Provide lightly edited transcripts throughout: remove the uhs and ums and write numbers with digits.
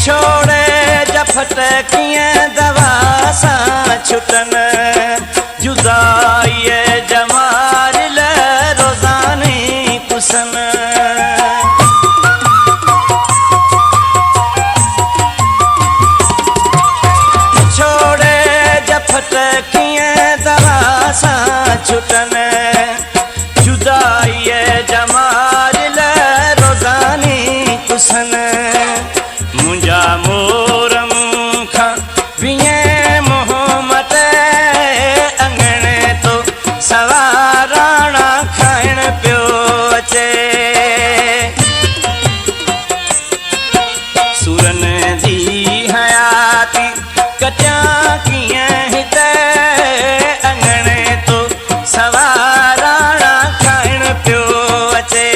छोड़े जफट कीअं दवा सां छुटन जुदाई जमाल रोज़ाने कुसन छोड़े जफट कीअं दवा सां छुटन जुदाई जमाल रोज़ाने कुसन मुंहिंजा मोरम खां वीह मोहम्मत अंगण तो सवाराणा खाइण पियो अचे सुरन जी हयाती कटिया कीअं हिते अंगण तो सवाराणा खाइण पियो अचे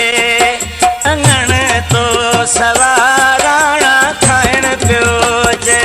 अंगण तो सवाराणा खाइण पियो अचे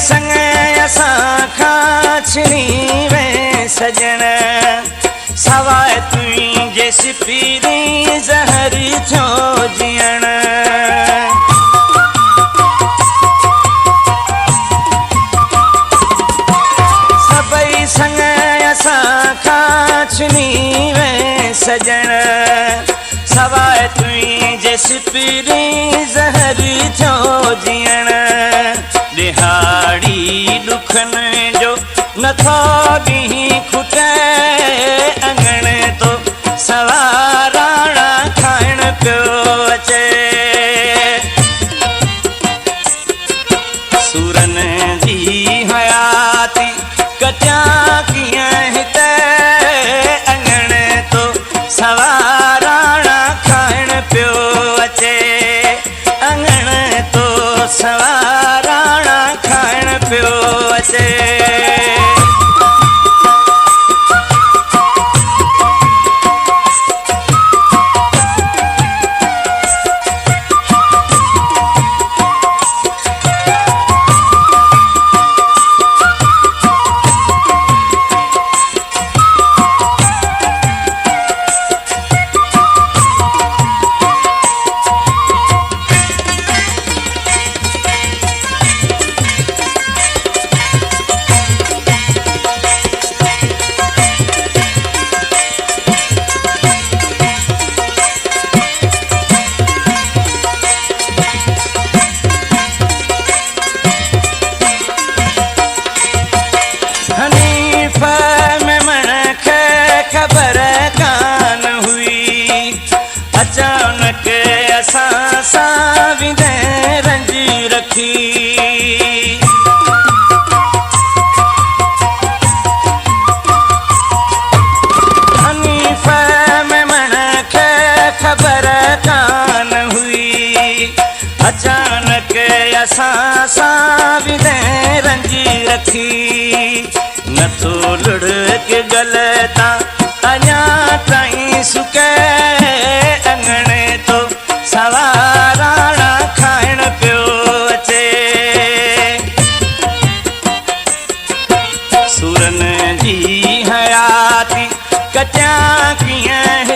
संग असां खां छिड़ी वे सजण सवाइ तुंहिंजे सिपीरी ज़हर थियो जीअण सभई संग असां खां छिड़ी वे सजण सवाइ तुंहिंजे सिपीरी ज़हर थियो जीअण दिहाड़ी दुखन जो नथो ॾींहुं खुटे अंगण तो सवाराणा खाइण पियो अचे सुरन जी हयाती कटिया कीअं हिते अंगण तो सवाराणा खाइण पियो अचे अंगण तो सवाराणा खाइण पियो अचे अचानक असां सां विंदे रंज रखी हनीफ़ मेमण खे ख़बर कान हुई अचानक असां सां विंदे रंज रखी नथो लुढ़क गलता अञा ताईं सुके अंगण तो सवाराणा खाइण पियो अचे सुरन जी हयाती कटिया कीअं